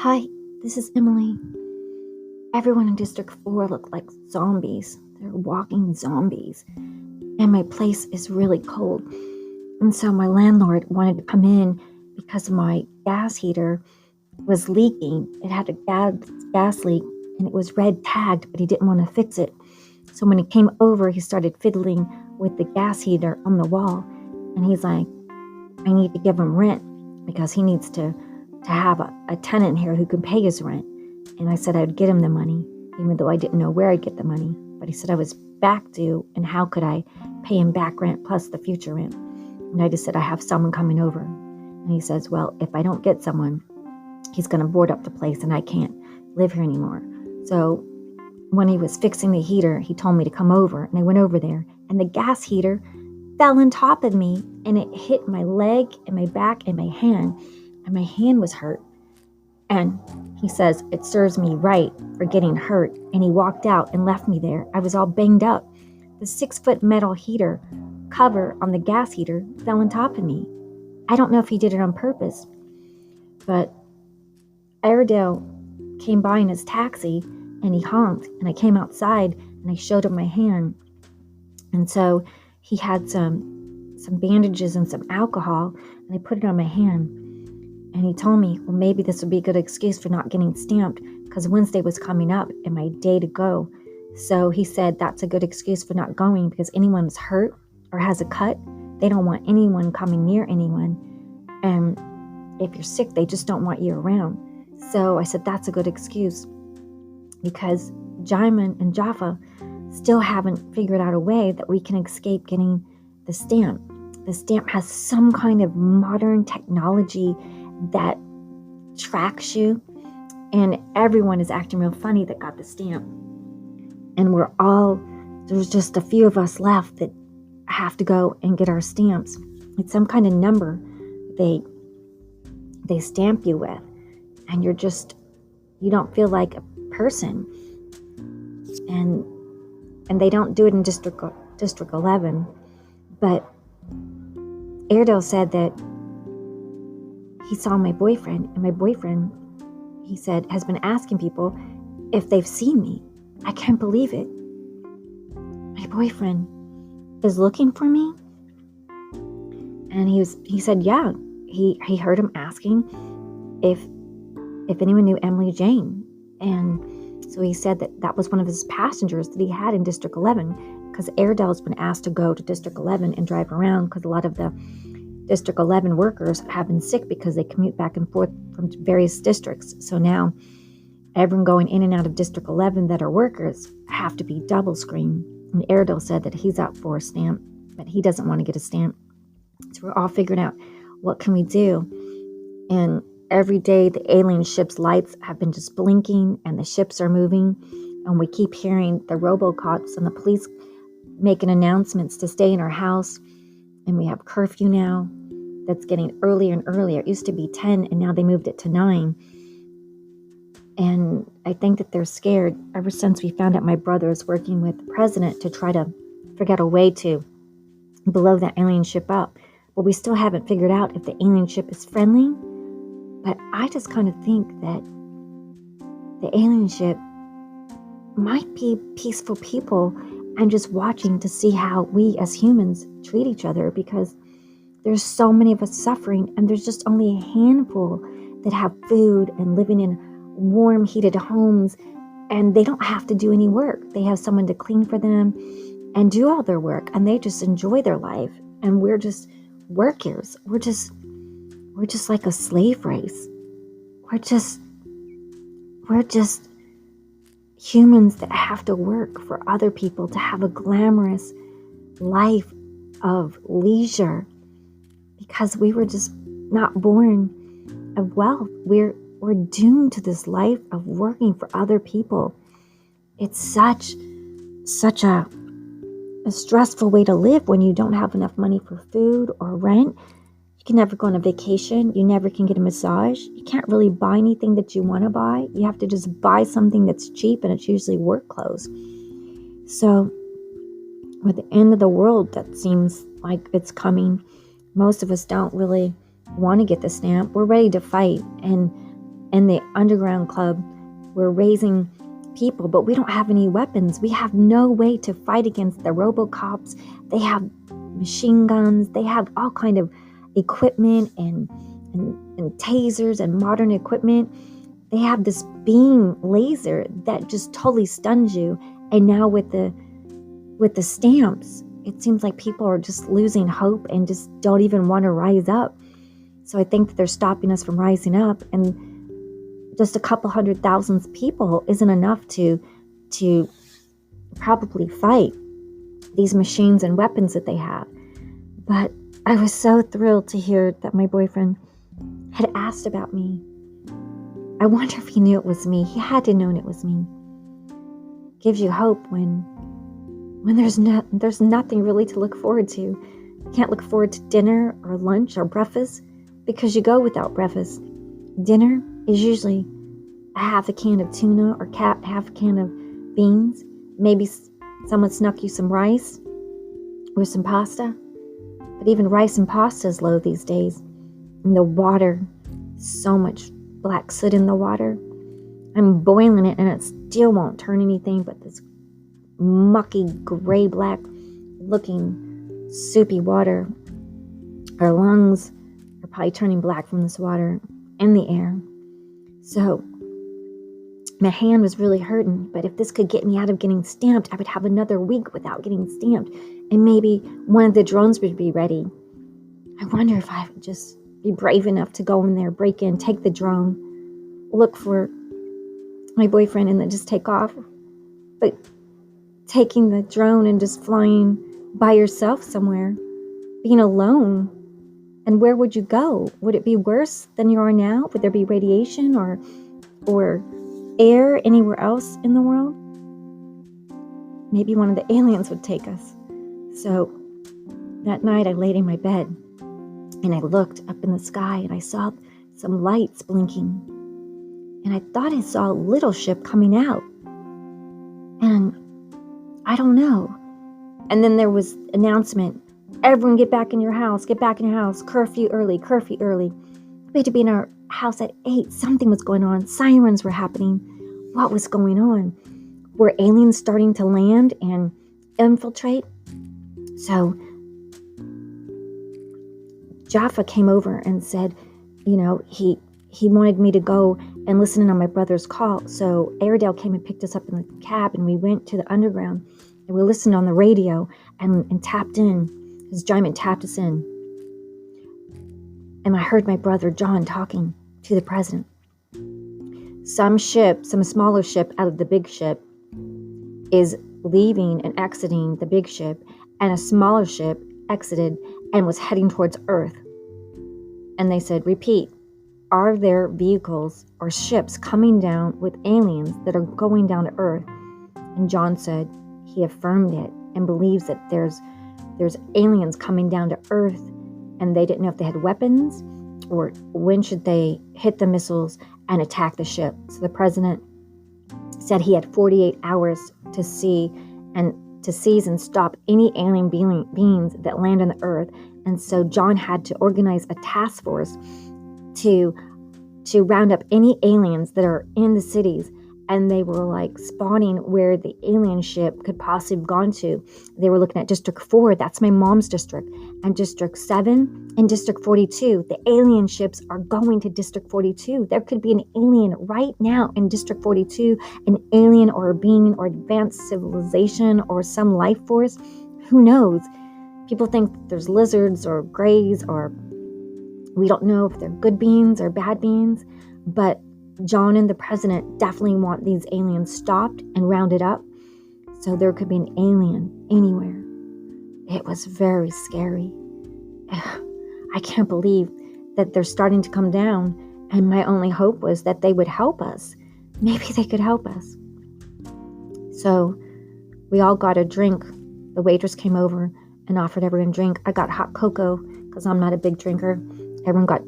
Hi, this is Emily. Everyone in District 4 looked like zombies. They're walking zombies. And my place is really cold. And so my landlord wanted to come in because my gas heater was leaking. It had a gas leak and it was red tagged, but he didn't want to fix it. So when he came over, he started fiddling with the gas heater on the wall. And he's like, I need to give him rent because he needs to have a tenant here who can pay his rent. And I said I'd get him the money, even though I didn't know where I'd get the money. But he said I was back due, and how could I pay him back rent plus the future rent? And I just said, I have someone coming over. And he says, well, if I don't get someone, he's going to board up the place, and I can't live here anymore. So when he was fixing the heater, he told me to come over, and I went over there, and the gas heater fell on top of me, and it hit my leg and my back and my hand. And my hand was hurt. And he says, it serves me right for getting hurt. And he walked out and left me there. I was all banged up. The 6-foot metal heater cover on the gas heater fell on top of me. I don't know if he did it on purpose, but Airedale came by in his taxi and he honked, and I came outside and I showed him my hand. And so he had some bandages and some alcohol, and I put it on my hand. And he told me, well, maybe this would be a good excuse for not getting stamped because Wednesday was coming up and my day to go. So he said that's a good excuse for not going because anyone's hurt or has a cut. They don't want anyone coming near anyone. And if you're sick, they just don't want you around. So I said that's a good excuse because Jaimin and Jaffa still haven't figured out a way that we can escape getting the stamp. The stamp has some kind of modern technology that tracks you, and everyone is acting real funny that got the stamp. And there's just a few of us left that have to go and get our stamps. It's some kind of number they stamp you with, and you don't feel like a person. And they don't do it in District 11, but Airedale said that he saw my boyfriend, and my boyfriend, he said, has been asking people if they've seen me. I can't believe it. My boyfriend is looking for me. And he said, yeah, he heard him asking if anyone knew Emily Jane. And so he said that was one of his passengers that he had in District 11, because Airedale's been asked to go to District 11 and drive around because a lot of the District 11 workers have been sick because they commute back and forth from various districts. So now everyone going in and out of District 11 that are workers have to be double screened. And Airedale said that he's out for a stamp, but he doesn't want to get a stamp. So we're all figuring out what can we do. And every day the alien ship's lights have been just blinking and the ships are moving. And we keep hearing the robocops and the police making announcements to stay in our house. And we have curfew now that's getting earlier and earlier. It used to be 10 and now they moved it to 9. And I think that they're scared ever since we found out my brother is working with the president to try to figure out a way to blow that alien ship up. But we still haven't figured out if the alien ship is friendly. But I just kind of think that the alien ship might be peaceful people and just watching to see how we as humans treat each other, because there's so many of us suffering and there's just only a handful that have food and living in warm, heated homes, and they don't have to do any work. They have someone to clean for them and do all their work, and they just enjoy their life. And we're just workers. We're just like a slave race. We're just humans that have to work for other people to have a glamorous life of leisure, because we were just not born of wealth. We're doomed to this life of working for other people. It's such a stressful way to live when you don't have enough money for food or rent. You can never go on a vacation. You never can get a massage. You can't really buy anything that you want to buy. You have to just buy something that's cheap, and it's usually work clothes. So with the end of the world that seems like it's coming, most of us don't really want to get the stamp. We're ready to fight. And and the underground club were raising people, but we don't have any weapons. We have no way to fight against the RoboCops. They have machine guns. They have all kind of equipment and tasers and modern equipment. They have this beam laser that just totally stuns you. And now with the stamps, it seems like people are just losing hope and just don't even want to rise up. So I think that they're stopping us from rising up, and just a couple 100,000 people isn't enough to probably fight these machines and weapons that they have. But I was so thrilled to hear that my boyfriend had asked about me. I wonder if he knew it was me. He had to know it was me. Gives you hope when there's nothing really to look forward to. You can't look forward to dinner or lunch or breakfast because you go without breakfast. Dinner is usually a half a can of tuna or half a can of beans. Maybe someone snuck you some rice or some pasta. But even rice and pasta is low these days. And the water, so much black soot in the water. I'm boiling it and it still won't turn anything but this mucky, gray, black looking soupy water. Our lungs are probably turning black from this water and the air. So my hand was really hurting, but if this could get me out of getting stamped, I would have another week without getting stamped, and maybe one of the drones would be ready. I wonder if I would just be brave enough to go in there, break in, take the drone, look for my boyfriend, and then just take off. But taking the drone and just flying by yourself somewhere, being alone, and where would you go? Would it be worse than you are now? Would there be radiation or air anywhere else in the world? Maybe one of the aliens would take us. So that night I laid in my bed and I looked up in the sky and I saw some lights blinking. And I thought I saw a little ship coming out. And I don't know. And then there was announcement, everyone get back in your house, curfew early. We had to be in our house at 8. Something was going on. Sirens were happening. What was going on? Were aliens starting to land and infiltrate? So Jaffa came over and said, he wanted me to go and listen in on my brother's call. So Airedale came and picked us up in the cab, and we went to the underground, and we listened on the radio and tapped in, because Jaimin tapped us in. And I heard my brother John talking to the president. Some smaller ship out of the big ship is leaving and exiting the big ship, and a smaller ship exited and was heading towards Earth. And they said, repeat, are there vehicles or ships coming down with aliens that are going down to Earth? And John said he affirmed it and believes that there's aliens coming down to Earth, and they didn't know if they had weapons or when should they hit the missiles and attack the ship. So the president said he had 48 hours to seize and stop any alien beings that land on the Earth. And so John had to organize a task force to round up any aliens that are in the cities. And they were like spotting where the alien ship could possibly have gone to. They were looking at District 4, that's my mom's district, and District 7 and District 42. The alien ships are going to District 42. There could be an alien right now in District 42, an alien or a being or advanced civilization or some life force. Who knows? People think there's lizards or greys, or we don't know if they're good beings or bad beings, but John and the president definitely want these aliens stopped and rounded up. So there could be an alien anywhere. It was very scary. I can't believe that they're starting to come down. And my only hope was that they would help us. Maybe they could help us. So we all got a drink. The waitress came over and offered everyone a drink. I got hot cocoa because I'm not a big drinker. Everyone got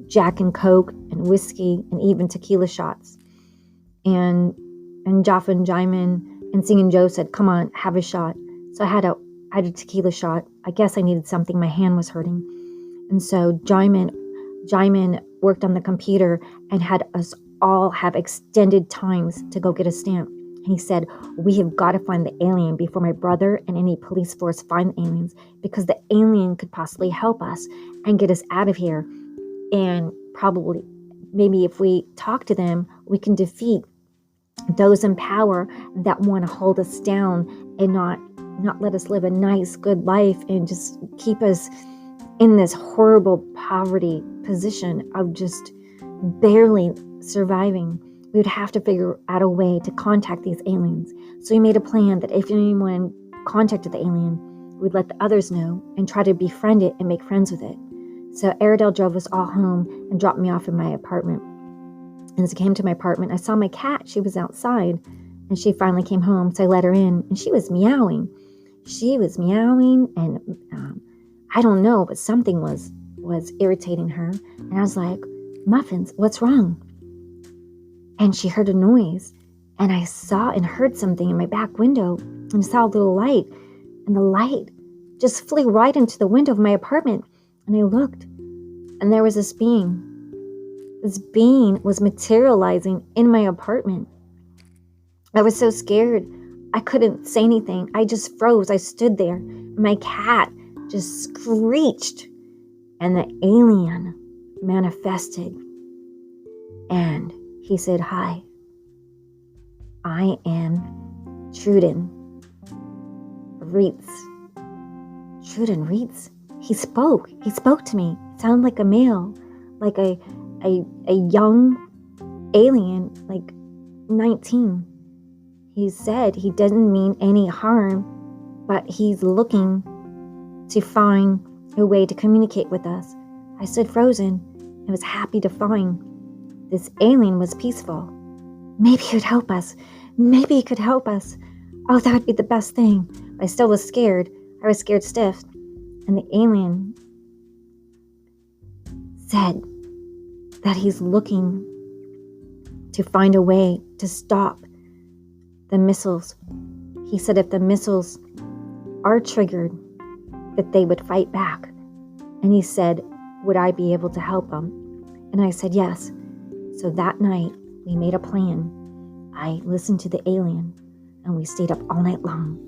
Jack and Coke and whiskey and even tequila shots. And Jaffa and Jaimin and Singing Joe said, come on, have a shot. So I had a tequila shot. I guess I needed something. My hand was hurting. And so Jaimin worked on the computer and had us all have extended times to go get a stamp. And he said, we have got to find the alien before my brother and any police force find the aliens, because the alien could possibly help us and get us out of here. And probably, maybe if we talk to them, we can defeat those in power that want to hold us down and not let us live a nice, good life and just keep us in this horrible poverty position of just barely surviving. We would have to figure out a way to contact these aliens. So he made a plan that if anyone contacted the alien, we'd let the others know and try to befriend it and make friends with it. So Aradel drove us all home and dropped me off in my apartment. And as I came to my apartment, I saw my cat. She was outside, and she finally came home. So I let her in, and she was meowing. She was meowing, and I don't know, but something was irritating her. And I was like, Muffins, what's wrong? And she heard a noise, and I saw and heard something in my back window, and I saw a little light, and the light just flew right into the window of my apartment. And I looked, and there was this being. This being was materializing in my apartment. I was so scared. I couldn't say anything. I just froze. I stood there. My cat just screeched, and the alien manifested. And he said, hi, I am Trueden Reitz. Trueden Reitz? He spoke to me. It sounded like a male, like a young alien, like 19. He said he doesn't mean any harm, but he's looking to find a way to communicate with us. I stood frozen and was happy to find this alien was peaceful. Maybe he would help us. Maybe he could help us. Oh, that would be the best thing. I still was scared. I was scared stiff. And the alien said that he's looking to find a way to stop the missiles. He said if the missiles are triggered, that they would fight back. And he said, would I be able to help them? And I said, yes. So that night, we made a plan. I listened to the alien, and we stayed up all night long.